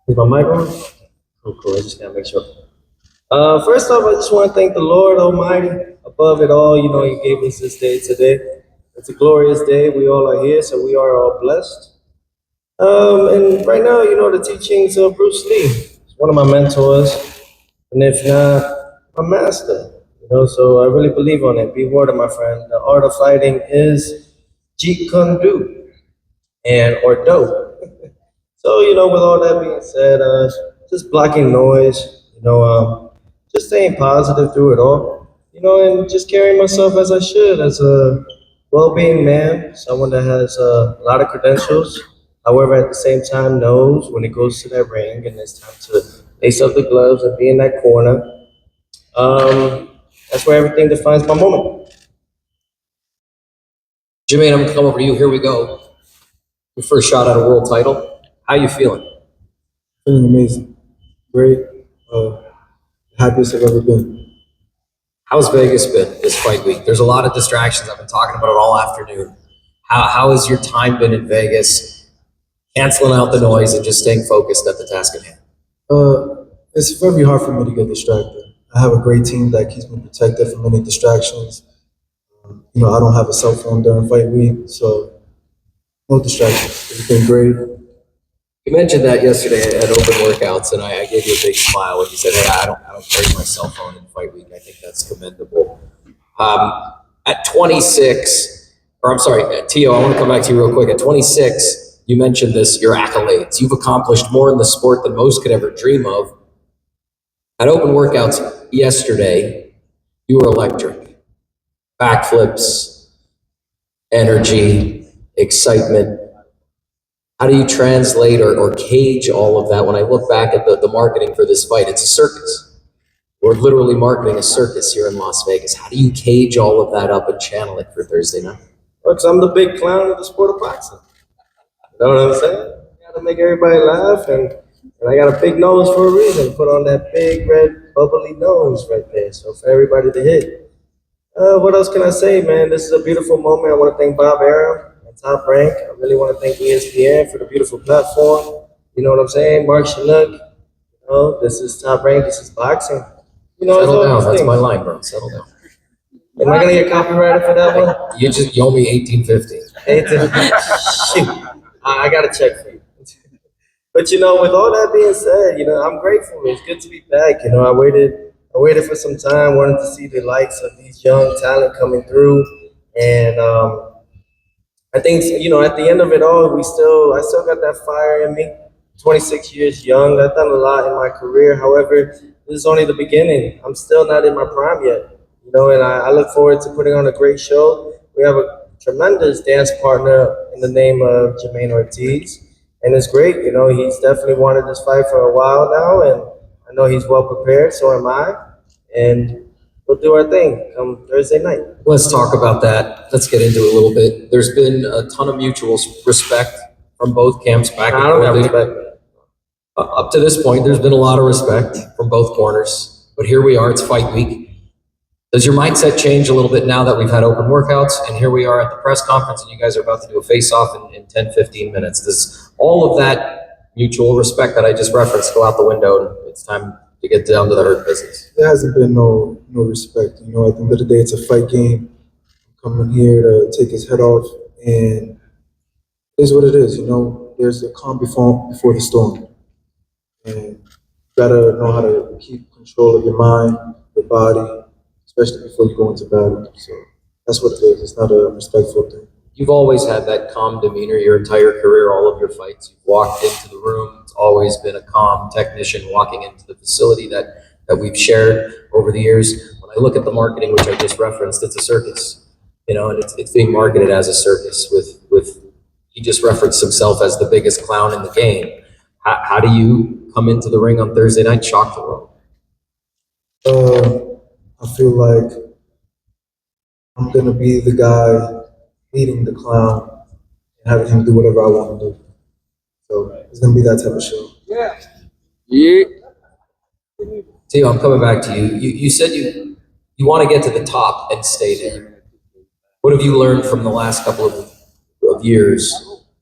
Is my mic on? Oh, cool. I just gotta make sure. First off, I just want to thank the Lord Almighty. Above it all, He gave us this day today. It's a glorious day. We all are here, so we are all blessed. And right now, the teachings of Bruce Lee. He's one of my mentors, and if not, my master. So I really believe on it. Be water, my friend. The art of fighting is Jeet Kune Do and or Do. So, with all that being said, just blocking noise, just staying positive through it all, and just carrying myself as I should, as a well-being man, someone that has a lot of credentials. However, at the same time, knows when it goes to that ring and it's time to lace up the gloves and be in that corner. Um, that's where everything defines my moment. Jamaine, I'm gonna come over to you. Here we go. Your first shot at a world title. How you feeling? Feeling amazing. Great. Happiest I've ever been. How's Vegas been this fight week? There's a lot of distractions. I've been talking about it all afternoon. How has your time been in Vegas? Canceling out the noise and just staying focused at the task at hand. It's very hard for me to get distracted. I have a great team that keeps me protected from any distractions. I don't have a cell phone during fight week, so no distractions. It's been great. You mentioned that yesterday at open workouts, and I gave you a big smile when you said, "Hey, I don't carry my cell phone in fight week." I think that's commendable. At 26, or I'm sorry, Tio, I want to come back to you real quick. At 26, you mentioned this, your accolades. You've accomplished more in the sport than most could ever dream of. At open workouts yesterday, you were electric. Backflips, energy, excitement. How do you translate or cage all of that? When I look back at the marketing for this fight, it's a circus. We're literally marketing a circus here in Las Vegas. How do you cage all of that up and channel it for Thursday night? Because I'm the big clown of the sport of boxing. You know what I'm saying? I gotta make everybody laugh, and I got a big nose for a reason. Put on that big red bubbly nose right there, so for everybody to hit. What else can I say, man? This is a beautiful moment. I want to thank Bob Arum and Top Rank. I really want to thank ESPN for the beautiful platform. You know what I'm saying? Mark Chinook. This is Top Rank. This is boxing. Settle down. That's my line, bro. Settle down. Am I gonna get copyrighted for that one? You owe me 1850. Shoot, I got to check for you. But with all that being said, I'm grateful. It's good to be back. I waited for some time, wanted to see the likes of these young talent coming through, and I think at the end of it all, I still got that fire in me. 26 years young, I've done a lot in my career. However, this is only the beginning. I'm still not in my prime yet, and I look forward to putting on a great show. We have a tremendous dance partner in the name of Jamaine Ortiz, and it's great. He's definitely wanted this fight for a while now, and I know he's well prepared. So am I, and we'll do our thing come Thursday night. Let's talk about that. Let's get into it a little bit. There's been a ton of mutual respect from both camps back and I don't have forth. respect. Up to this point, there's been a lot of respect from both corners. But here we are, it's fight week. Does your mindset change a little bit now that we've had open workouts and here we are at the press conference and you guys are about to do a face-off in 10, 15 minutes? Does all of that mutual respect that I just referenced go out the window and it's time to get down to the hurt business? There hasn't been no respect. At the end of the day, it's a fight game. I'm coming here to take his head off, and it is what it is. There's a calm before the storm, and you gotta know how to keep control of your mind, your body, especially before you go into battle. So that's what it is. It's not a respectful thing. You've always had that calm demeanor your entire career, all of your fights. You've walked into the room. It's always been a calm technician walking into the facility that we've shared over the years. When I look at the marketing, which I just referenced, it's a circus, and it's being marketed as a circus with he just referenced himself as the biggest clown in the game. How do you come into the ring on Thursday night, shock the world? I feel like I'm gonna be the guy leading the clown and having him do whatever I want to do. So it's gonna be that type of show. Tio, I'm coming back to you. You said you want to get to the top and stay there. What have you learned from the last couple of years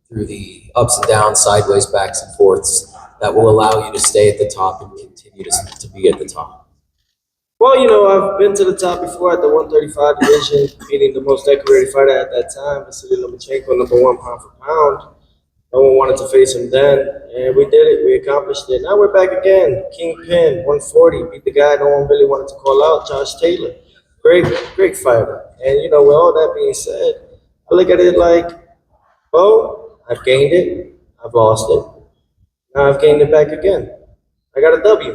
through the ups and downs, sideways, backs and forths that will allow you to stay at the top and continue to be at the top? Well, I've been to the top before at the 135 division, beating the most decorated fighter at that time, Vasily Lomachenko, #1 pound for pound. No one wanted to face him then, and we did it. We accomplished it. Now we're back again. Kingpin, 140, beat the guy no one really wanted to call out, Josh Taylor. Great, great fighter. And, with all that being said, I look at it like, well, I've gained it, I've lost it. Now I've gained it back again. I got a W.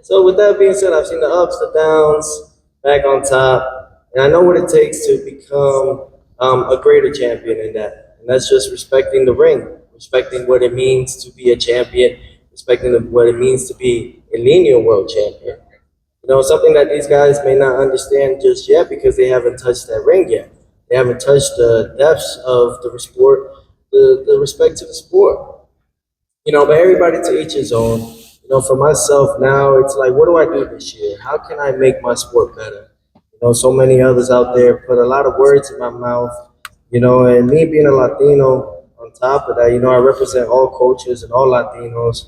So with that being said, I've seen the ups, the downs, back on top, and I know what it takes to become a greater champion in that. And that's just respecting the ring, respecting what it means to be a champion, respecting what it means to be a lineal world champion. Something that these guys may not understand just yet because they haven't touched that ring yet. They haven't touched the depths of the sport, the respect to the sport. But everybody to each his own. For myself now, it's like, what do I do this year? How can I make my sport better? So many others out there put a lot of words in my mouth, and me being a Latino on top of that, I represent all cultures and all Latinos,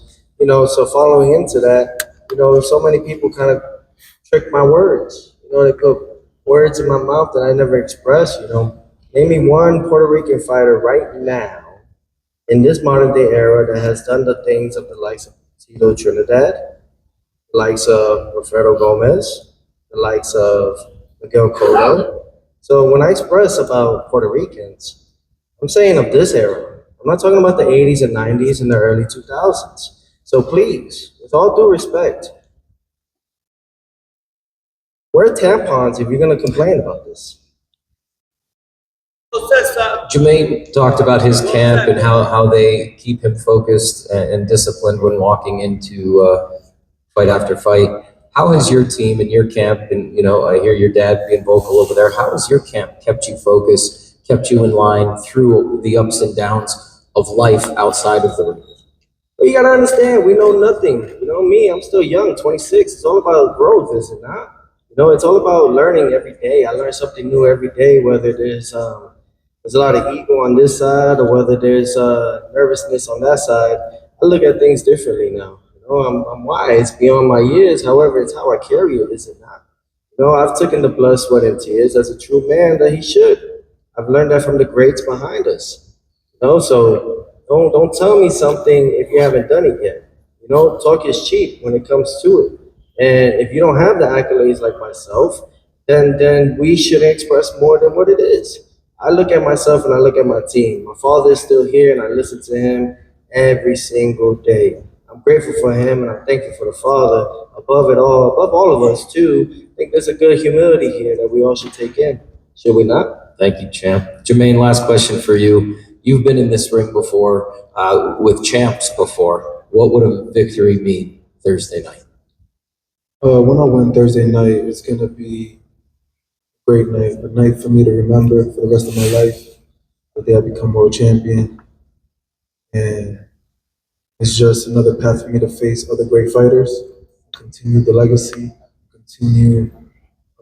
so following into that, so many people kind of trick my words. They put words in my mouth that I never expressed, Name me one Puerto Rican fighter right now in this modern day era that has done the things of the likes of Tito Trinidad, the likes of Rafael Gomez, the likes of Miguel Cotto. So when I express about Puerto Ricans, I'm saying of this era. I'm not talking about the 80s and 90s and the early 2000s. So please, with all due respect, wear tampons if you're going to complain about this. Jamaine talked about his camp and how they keep him focused and disciplined when walking into fight after fight. How has your team and your camp, and I hear your dad being vocal over there, how has your camp kept you focused, kept you in line through the ups and downs of life outside of the ring? Well, you got to understand, we know nothing. Me, I'm still young, 26. It's all about growth, is it not? It's all about learning every day. I learn something new every day, whether there's a lot of ego on this side or whether there's nervousness on that side. I look at things differently now. I'm wise beyond my years. However, it's how I carry it, is it not? I've taken the blood, sweat, and tears as a true man that he should. I've learned that from the greats behind us. So don't tell me something if you haven't done it yet. Talk is cheap when it comes to it. And if you don't have the accolades like myself, then we should express more than what it is. I look at myself and I look at my team. My father is still here and I listen to him every single day. I'm grateful for him and I'm thankful for the Father. Above it all, above all of us too, I think there's a good humility here that we all should take in. Should we not? Thank you, champ. Jermaine, last question for you. You've been in this ring before, with champs before. What would a victory mean Thursday night? When I win Thursday night, it's going to be a great night, a night for me to remember for the rest of my life, the day I become world champion. And it's just another path for me to face other great fighters, continue the legacy, continue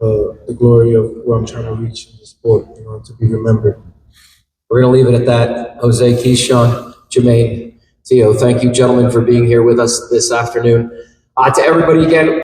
the glory of where I'm trying to reach in the sport, to be remembered. We're going to leave it at that. Jose, Keyshawn, Jamaine, Teo, thank you, gentlemen, for being here with us this afternoon. To everybody again.